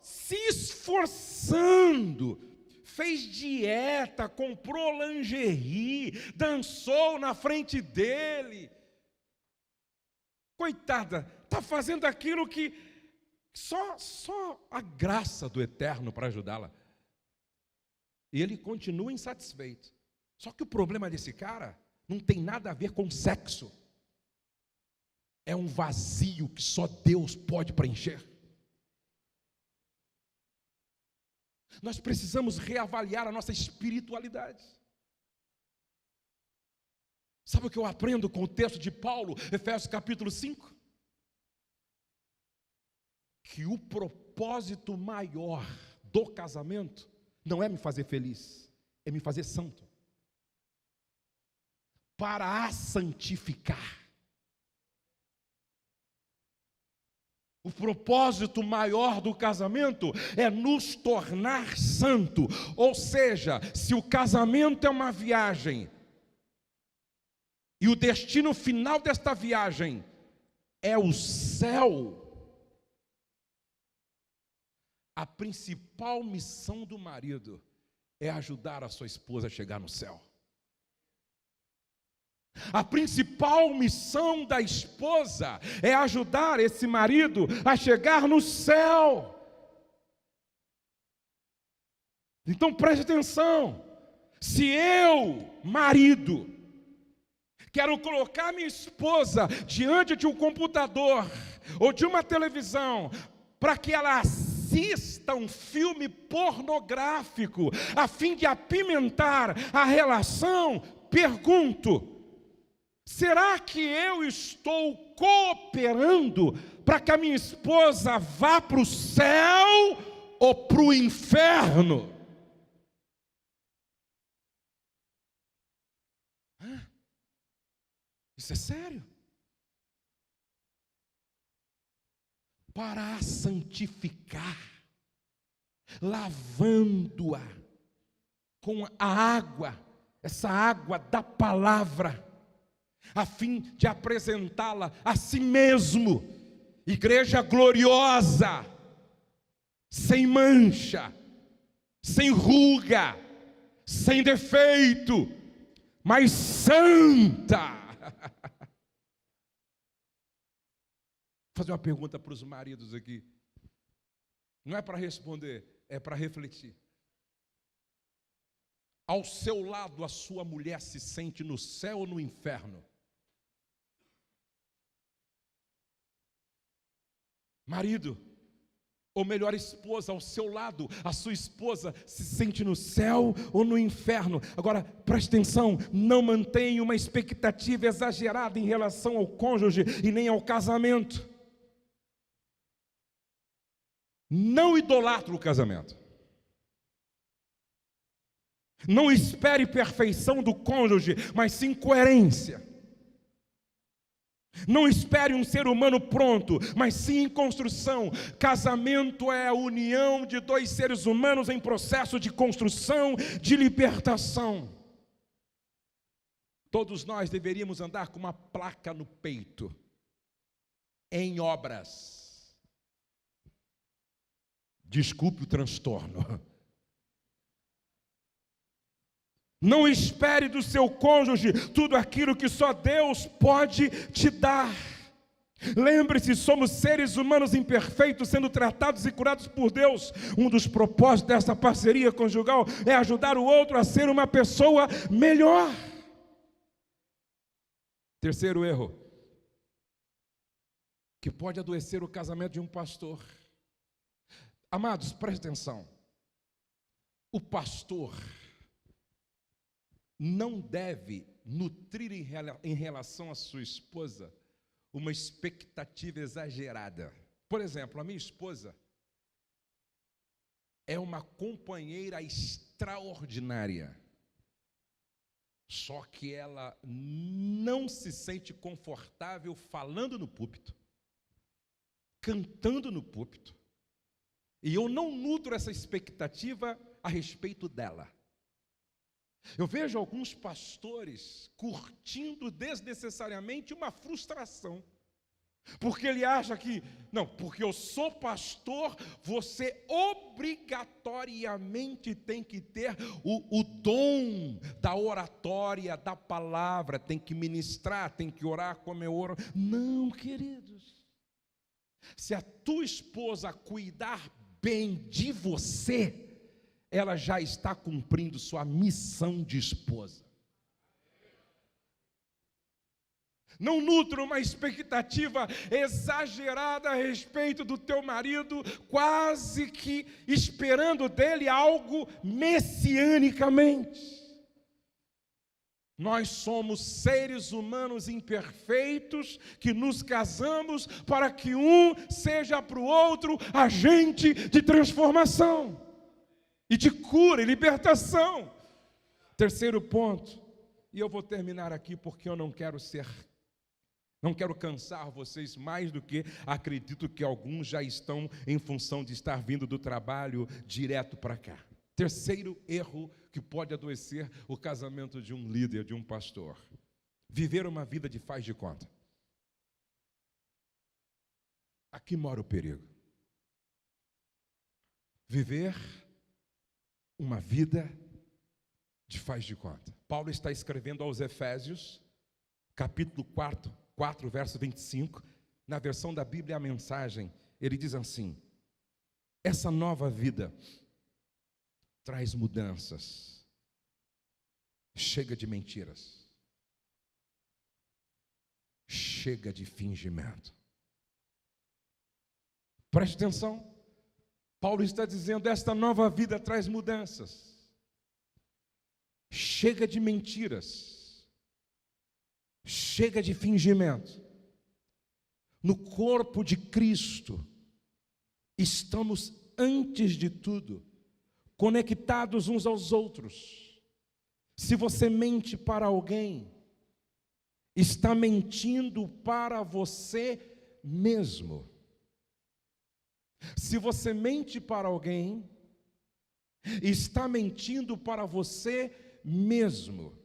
se esforçando. Fez dieta, comprou lingerie, dançou na frente dele. Coitada, está fazendo aquilo que só a graça do Eterno para ajudá-la. E ele continua insatisfeito. Só que o problema desse cara não tem nada a ver com sexo. É um vazio que só Deus pode preencher. Nós precisamos reavaliar a nossa espiritualidade. Sabe o que eu aprendo com o texto de Paulo, Efésios capítulo 5? Que o propósito maior do casamento não é me fazer feliz, é me fazer santo. Para a santificar. O propósito maior do casamento é nos tornar santo. Ou seja, se o casamento é uma viagem, e o destino final desta viagem é o céu, a principal missão do marido é ajudar a sua esposa a chegar no céu. A principal missão da esposa é ajudar esse marido a chegar no céu. Então preste atenção. Se eu, marido, quero colocar minha esposa diante de um computador ou de uma televisão para que ela assista um filme pornográfico a fim de apimentar a relação, pergunto: será que eu estou cooperando para que a minha esposa vá para o céu ou para o inferno? Isso é sério. Para a santificar, lavando-a com a água, essa água da palavra, a fim de apresentá-la a si mesmo, igreja gloriosa, sem mancha, sem ruga, sem defeito, mas santa. Vou fazer uma pergunta para os maridos aqui. Não é para responder, é para refletir. Ao seu lado, a sua mulher se sente no céu ou no inferno? Marido, ou melhor, esposa ao seu lado, a sua esposa se sente no céu ou no inferno. Agora, preste atenção, não mantenha uma expectativa exagerada em relação ao cônjuge e nem ao casamento. Não idolatre o casamento. Não espere perfeição do cônjuge, mas sim coerência. Não espere um ser humano pronto, mas sim em construção. Casamento é a união de dois seres humanos em processo de construção, de libertação. Todos nós deveríamos andar com uma placa no peito, em obras. Desculpe o transtorno. Não espere do seu cônjuge tudo aquilo que só Deus pode te dar. Lembre-se, somos seres humanos imperfeitos sendo tratados e curados por Deus. Um dos propósitos dessa parceria conjugal é ajudar o outro a ser uma pessoa melhor. Terceiro erro, que pode adoecer o casamento de um pastor. Amados, preste atenção. O pastor não deve nutrir em relação à sua esposa uma expectativa exagerada. Por exemplo, a minha esposa é uma companheira extraordinária, só que ela não se sente confortável falando no púlpito, cantando no púlpito, e eu não nutro essa expectativa a respeito dela. Eu vejo alguns pastores curtindo desnecessariamente uma frustração, porque ele acha que, não, porque eu sou pastor, você obrigatoriamente tem que ter o dom da oratória, da palavra, tem que ministrar, tem que orar como eu oro. Não, queridos, se a tua esposa cuidar bem de você, ela já está cumprindo sua missão de esposa. Não nutra uma expectativa exagerada a respeito do teu marido, quase que esperando dele algo messianicamente. Nós somos seres humanos imperfeitos que nos casamos para que um seja para o outro agente de transformação e de cura e libertação. Terceiro ponto, e eu vou terminar aqui porque eu não quero cansar vocês mais do que acredito que alguns já estão em função de estar vindo do trabalho direto para cá. Terceiro erro que pode adoecer o casamento de um líder, de um pastor: viver uma vida de faz de conta. Aqui mora o perigo. Viver uma vida de faz de conta. Paulo está escrevendo aos Efésios, capítulo 4, verso 25, na versão da Bíblia a Mensagem, ele diz assim: essa nova vida traz mudanças, chega de mentiras, chega de fingimento. Preste atenção, Paulo está dizendo: esta nova vida traz mudanças, chega de mentiras, chega de fingimento. No corpo de Cristo, estamos, antes de tudo, conectados uns aos outros. Se você mente para alguém, está mentindo para você mesmo. Se você mente para alguém, está mentindo para você mesmo.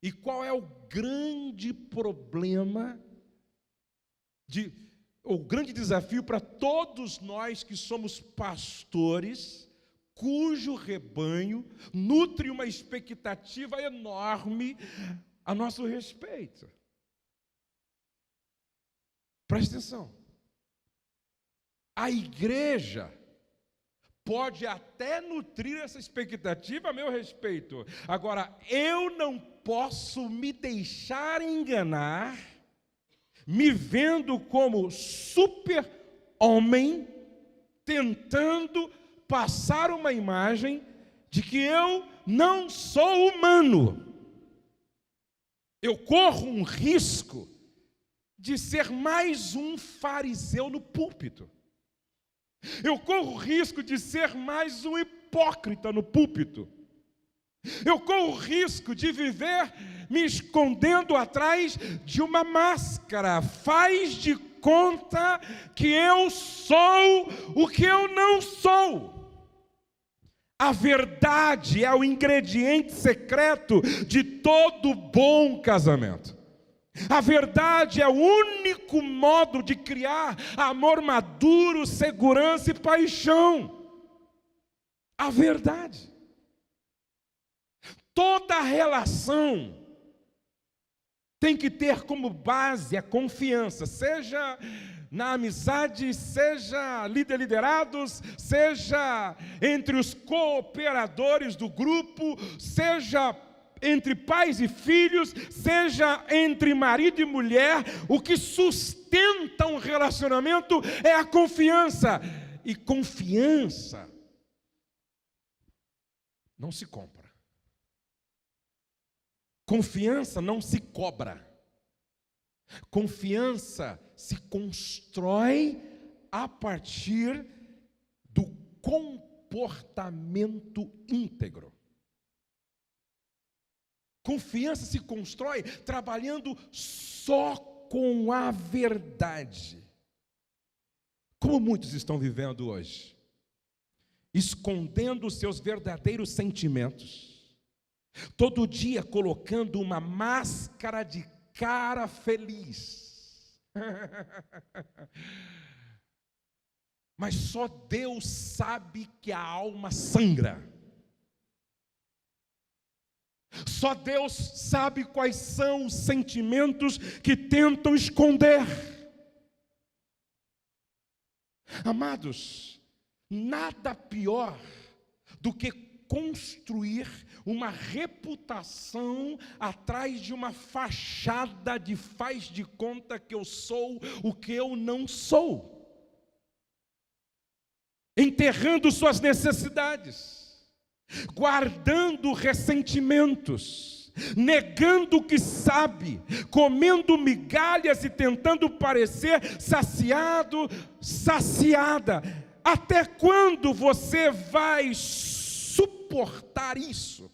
E qual é o grande problema, o grande desafio para todos nós que somos pastores, cujo rebanho nutre uma expectativa enorme a nosso respeito? Preste atenção. A igreja pode até nutrir essa expectativa a meu respeito. Agora, eu não posso me deixar enganar, me vendo como super-homem, tentando passar uma imagem de que eu não sou humano. Eu corro um risco de ser mais um fariseu no púlpito. Eu corro o risco de ser mais um hipócrita no púlpito. Eu corro o risco de viver me escondendo atrás de uma máscara. Faz de conta que eu sou o que eu não sou. A verdade é o ingrediente secreto de todo bom casamento. A verdade é o único modo de criar amor maduro, segurança e paixão. A verdade. Toda relação tem que ter como base a confiança, seja na amizade, seja liderados, seja entre os cooperadores do grupo, seja entre pais e filhos, seja entre marido e mulher. O que sustenta um relacionamento é a confiança. E confiança não se compra. Confiança não se cobra. Confiança se constrói a partir do comportamento íntegro. Confiança se constrói trabalhando só com a verdade. Como muitos estão vivendo hoje, escondendo os seus verdadeiros sentimentos. Todo dia colocando uma máscara de cara feliz. Mas só Deus sabe que a alma sangra. Só Deus sabe quais são os sentimentos que tentam esconder. Amados, nada pior do que construir uma reputação atrás de uma fachada de faz de conta que eu sou o que eu não sou, enterrando suas necessidades, guardando ressentimentos, negando o que sabe, comendo migalhas e tentando parecer saciado, saciada. Até quando você vai suportar isso?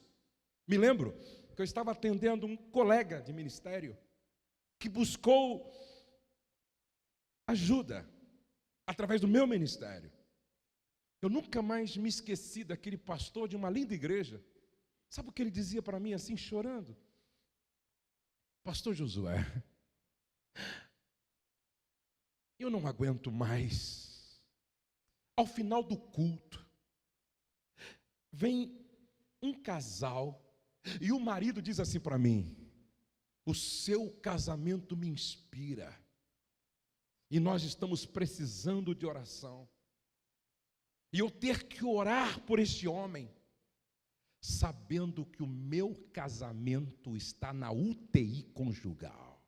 Me lembro que eu estava atendendo um colega de ministério que buscou ajuda através do meu ministério. Eu nunca mais me esqueci daquele pastor de uma linda igreja. Sabe o que ele dizia para mim assim, chorando? Pastor Josué, eu não aguento mais. Ao final do culto, vem um casal e o marido diz assim para mim: o seu casamento me inspira e nós estamos precisando de oração. E eu ter que orar por este homem, sabendo que o meu casamento está na UTI conjugal.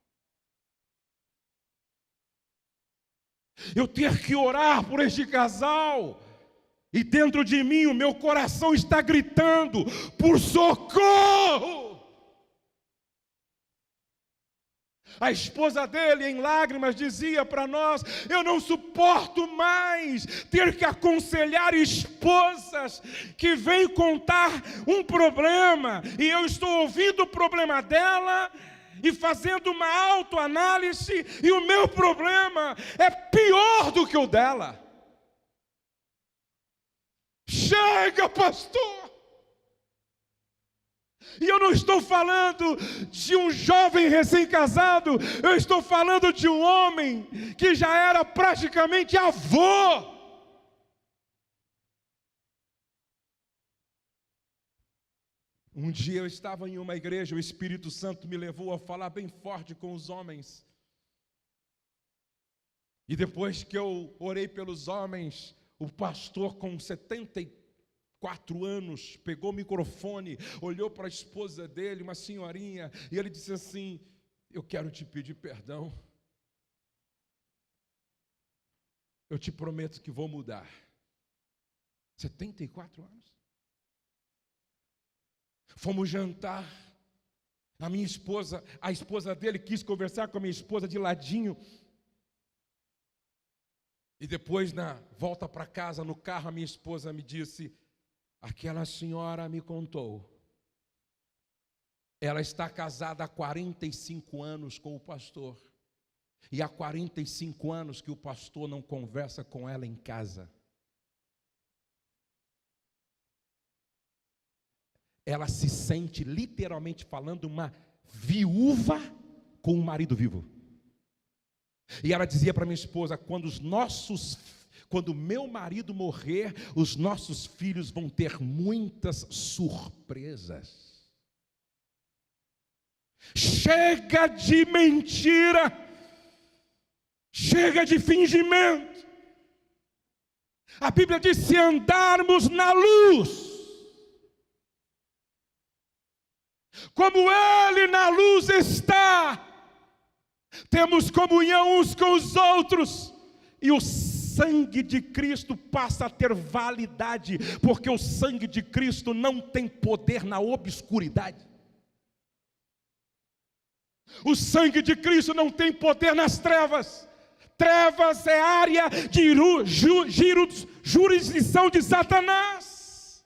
Eu ter que orar por este casal, e dentro de mim o meu coração está gritando por socorro. A esposa dele, em lágrimas, dizia para nós: eu não suporto mais ter que aconselhar esposas que vêm contar um problema, e eu estou ouvindo o problema dela e fazendo uma autoanálise, e o meu problema é pior do que o dela. Chega, pastor! E eu não estou falando de um jovem recém-casado, eu estou falando de um homem que já era praticamente avô. Um dia eu estava em uma igreja, o Espírito Santo me levou a falar bem forte com os homens. E depois que eu orei pelos homens, o pastor com 74 anos, pegou o microfone, olhou para a esposa dele, uma senhorinha, e ele disse assim: eu quero te pedir perdão. Eu te prometo que vou mudar. 74 anos. Fomos jantar. A minha esposa, a esposa dele quis conversar com a minha esposa de ladinho. E depois, na volta para casa, no carro, a minha esposa me disse: aquela senhora me contou. Ela está casada há 45 anos com o pastor. E há 45 anos que o pastor não conversa com ela em casa. Ela se sente, literalmente falando, uma viúva com um marido vivo. E ela dizia para minha esposa: quando meu marido morrer, os nossos filhos vão ter muitas surpresas. Chega de mentira, chega de fingimento. A Bíblia diz: se andarmos na luz, como Ele na luz está, temos comunhão uns com os outros, e o sangue de Cristo passa a ter validade, porque o sangue de Cristo não tem poder na obscuridade. O sangue de Cristo não tem poder nas trevas. Trevas é área de jurisdição de Satanás.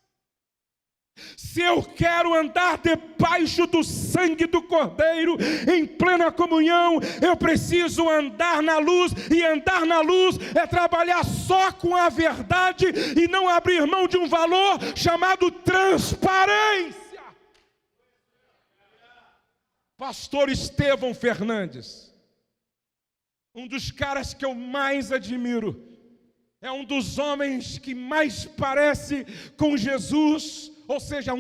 Se eu quero andar debaixo do sangue do Cordeiro, em plena comunhão, eu preciso andar na luz, e andar na luz é trabalhar só com a verdade e não abrir mão de um valor chamado transparência. Pastor Estevão Fernandes, um dos caras que eu mais admiro, é um dos homens que mais parece com Jesus. Ou seja,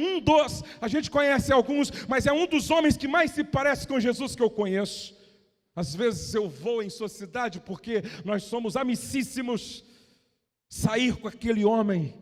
a gente conhece alguns, mas é um dos homens que mais se parece com Jesus que eu conheço. Às vezes eu vou em sociedade porque nós somos amicíssimos. Sair com aquele homem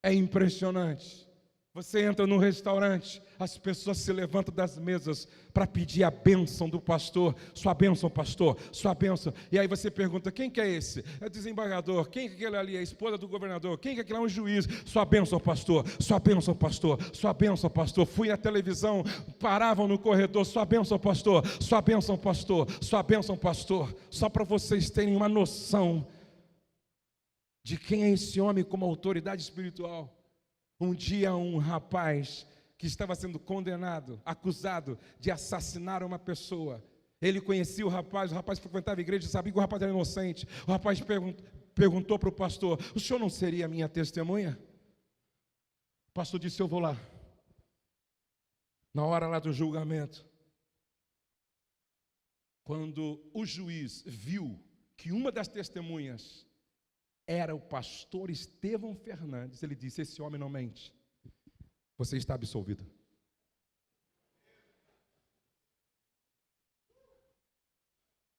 é impressionante. Você entra num restaurante, as pessoas se levantam das mesas para pedir a bênção do pastor. Sua bênção, pastor, sua bênção. E aí você pergunta: quem que é esse? É o desembargador. Quem que é aquele ali? É a esposa do governador. Quem que é aquele? É um juiz. Sua bênção, pastor, sua bênção, pastor, sua bênção, pastor. Fui na televisão, paravam no corredor: sua bênção, pastor, sua bênção, pastor, sua bênção, pastor. Só para vocês terem uma noção de quem é esse homem como autoridade espiritual. Um dia um rapaz que estava sendo condenado, acusado de assassinar uma pessoa. Ele conhecia o rapaz frequentava a igreja, sabia que o rapaz era inocente. O rapaz perguntou para o pastor: o senhor não seria minha testemunha? O pastor disse: eu vou lá. Na hora lá do julgamento, quando o juiz viu que uma das testemunhas era o pastor Estevão Fernandes, ele disse: esse homem não mente, você está absolvido.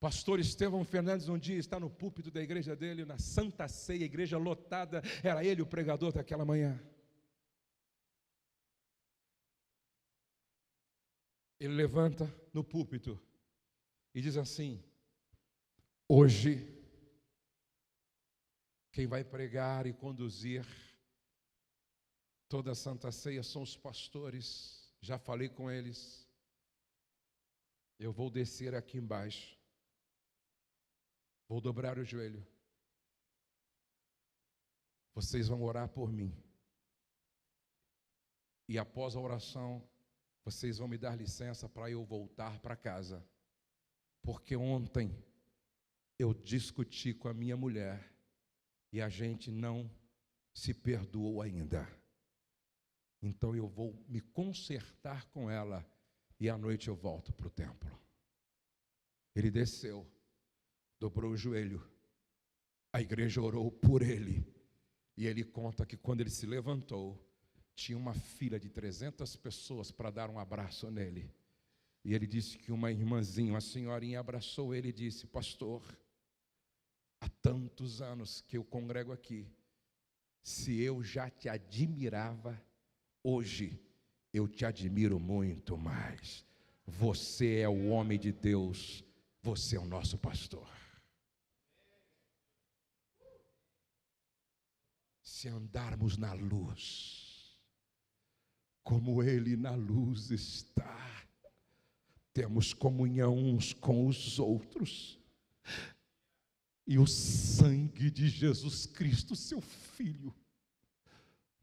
Pastor Estevão Fernandes um dia está no púlpito da igreja dele, na Santa Ceia, igreja lotada, era ele o pregador daquela manhã. Ele levanta no púlpito e diz assim: hoje, quem vai pregar e conduzir toda a Santa Ceia são os pastores. Já falei com eles. Eu vou descer aqui embaixo, vou dobrar o joelho. Vocês vão orar por mim. E após a oração, vocês vão me dar licença para eu voltar para casa. Porque ontem eu discuti com a minha mulher e a gente não se perdoou ainda. Então eu vou me consertar com ela e à noite eu volto para o templo. Ele desceu, dobrou o joelho, a igreja orou por ele, e ele conta que quando ele se levantou, tinha uma fila de 300 pessoas para dar um abraço nele. E ele disse que uma irmãzinha, uma senhorinha abraçou ele e disse: pastor, há tantos anos que eu congrego aqui, se eu já te admirava, hoje eu te admiro muito mais. Você é o homem de Deus, você é o nosso pastor. Se andarmos na luz, como Ele na luz está, temos comunhão uns com os outros, e o sangue de Jesus Cristo, seu Filho,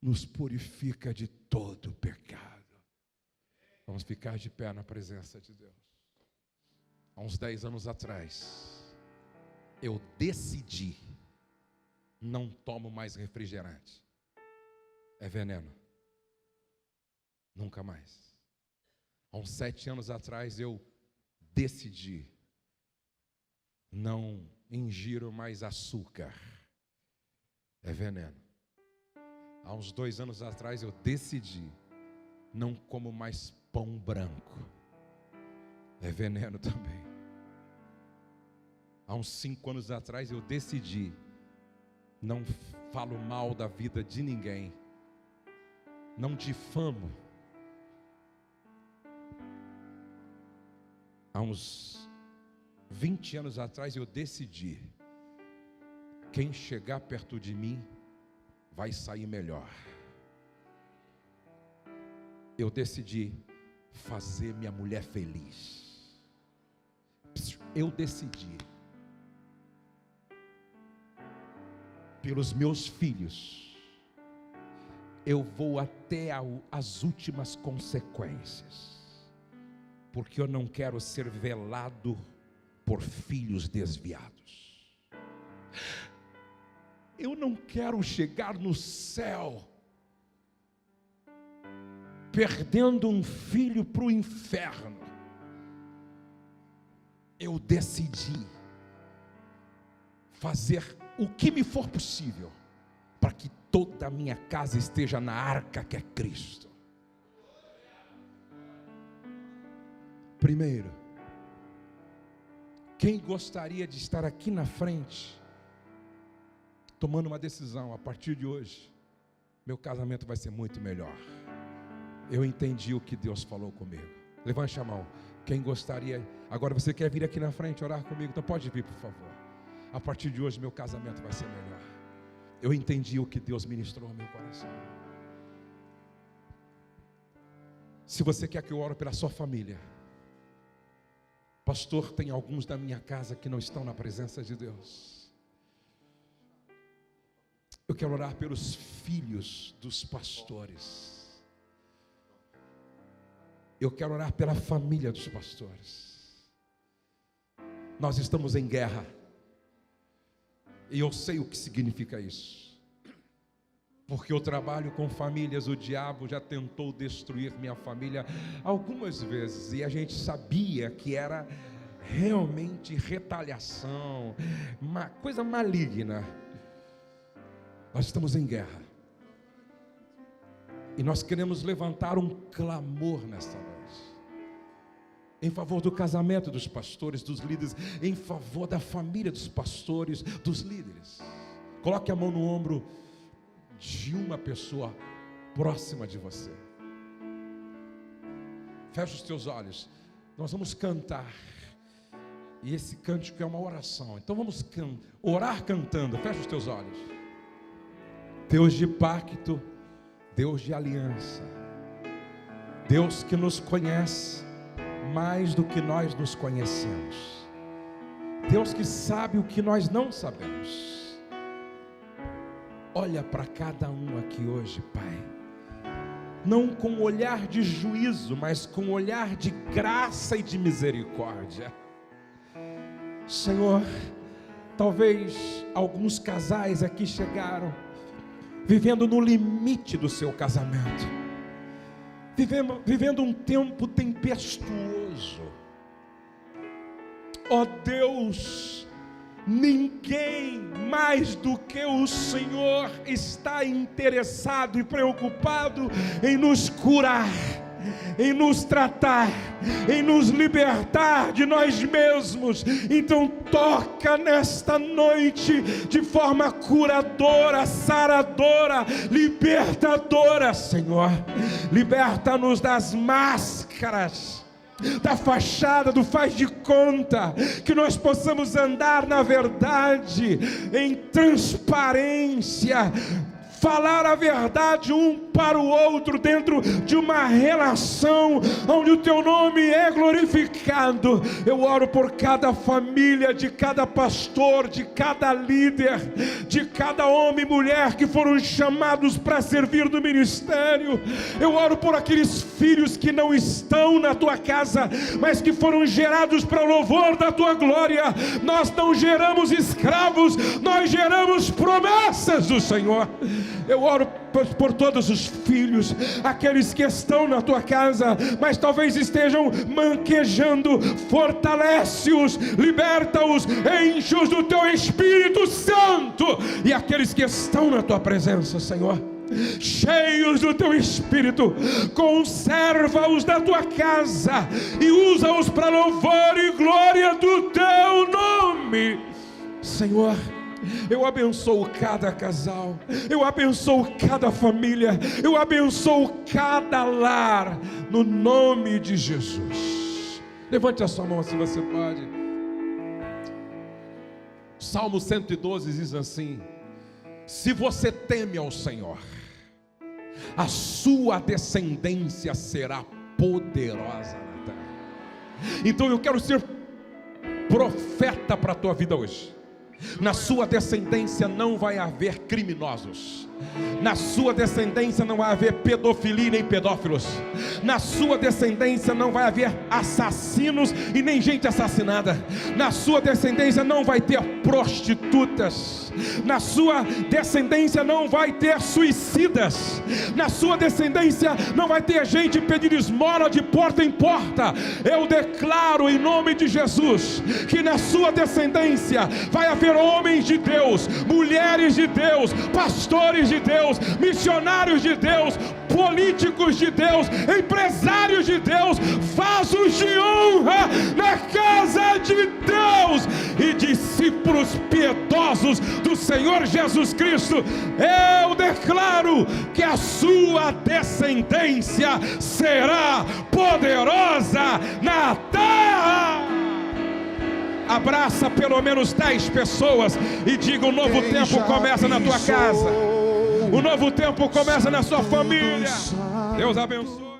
nos purifica de todo pecado. Vamos ficar de pé na presença de Deus. Há uns 10 anos atrás, eu decidi, não tomo mais refrigerante, é veneno, nunca mais. Há uns 7 anos atrás, eu decidi, não ingiro mais açúcar, é veneno. Há uns 2 anos atrás, eu decidi, não como mais pão branco, é veneno também. Há uns 5 anos atrás, eu decidi, não falo mal da vida de ninguém, não difamo. Há uns 20 anos atrás eu decidi, quem chegar perto de mim vai sair melhor. Eu decidi fazer minha mulher feliz. Eu decidi, pelos meus filhos, eu vou até as últimas consequências, porque eu não quero ser velado por filhos desviados. Eu não quero chegar no céu perdendo um filho para o inferno. Eu decidi fazer o que me for possível para que toda a minha casa esteja na arca que é Cristo. Primeiro, quem gostaria de estar aqui na frente, tomando uma decisão, a partir de hoje, meu casamento vai ser muito melhor. Eu entendi o que Deus falou comigo. Levante a mão. Quem gostaria, agora você quer vir aqui na frente orar comigo? Então pode vir, por favor. A partir de hoje, meu casamento vai ser melhor. Eu entendi o que Deus ministrou ao meu coração. Se você quer que eu ore pela sua família, pastor, tem alguns da minha casa que não estão na presença de Deus. Eu quero orar pelos filhos dos pastores. Eu quero orar pela família dos pastores. Nós estamos em guerra. E eu sei o que significa isso. Porque eu trabalho com famílias, o diabo já tentou destruir minha família algumas vezes. E a gente sabia que era realmente retaliação, uma coisa maligna. Nós estamos em guerra. E nós queremos levantar um clamor nesta noite, em favor do casamento dos pastores, dos líderes, em favor da família dos pastores, dos líderes. Coloque a mão no ombro de uma pessoa próxima de você. Feche os teus olhos. Nós vamos cantar. E esse cântico é uma oração. Então vamos orar cantando. Feche os teus olhos. Deus de pacto, Deus de aliança, Deus que nos conhece mais do que nós nos conhecemos, Deus que sabe o que nós não sabemos. Olha para cada um aqui hoje, Pai, não com olhar de juízo, mas com olhar de graça e de misericórdia. Senhor, talvez alguns casais aqui chegaram vivendo no limite do seu casamento, vivendo um tempo tempestuoso. Ó Deus, ninguém mais do que o Senhor está interessado e preocupado em nos curar, em nos tratar, em nos libertar de nós mesmos. Então toca nesta noite de forma curadora, saradora, libertadora, Senhor. Liberta-nos das máscaras, da fachada, do faz de conta, que nós possamos andar na verdade, em transparência, falar a verdade um para o outro, dentro de uma relação onde o teu nome é glorificado. Eu oro por cada família, de cada pastor, de cada líder, de cada homem e mulher que foram chamados para servir no ministério. Eu oro por aqueles filhos que não estão na tua casa, mas que foram gerados para louvor da tua glória. Nós não geramos escravos, nós geramos promessas do Senhor. Eu oro por todos os filhos, aqueles que estão na tua casa, mas talvez estejam manquejando. Fortalece-os, liberta-os, enche-os do teu Espírito Santo. E aqueles que estão na tua presença, Senhor, cheios do teu Espírito, conserva-os na tua casa e usa-os para louvor e glória do teu nome, Senhor. Eu abençoo cada casal, eu abençoo cada família, eu abençoo cada lar, no nome de Jesus. Levante a sua mão se você pode. Salmo 112 diz assim: se você teme ao Senhor, a sua descendência será poderosa na terra. Então eu quero ser profeta para a tua vida hoje. Na sua descendência não vai haver criminosos, na sua descendência não vai haver pedofilia nem pedófilos, na sua descendência não vai haver assassinos e nem gente assassinada, na sua descendência não vai ter prostitutas, na sua descendência não vai ter suicidas, na sua descendência não vai ter gente pedindo esmola de porta em porta. Eu declaro em nome de Jesus que na sua descendência vai haver homens de Deus, mulheres de Deus, pastores de Deus, missionários de Deus, políticos de Deus, empresários de Deus, vasos de honra na casa de Deus e discípulos piedosos do Senhor Jesus Cristo. Eu declaro que a sua descendência será poderosa na terra. Abraça pelo menos 10 pessoas e diga: o novo tempo começa na tua casa, o novo tempo começa na sua família. Deus abençoe.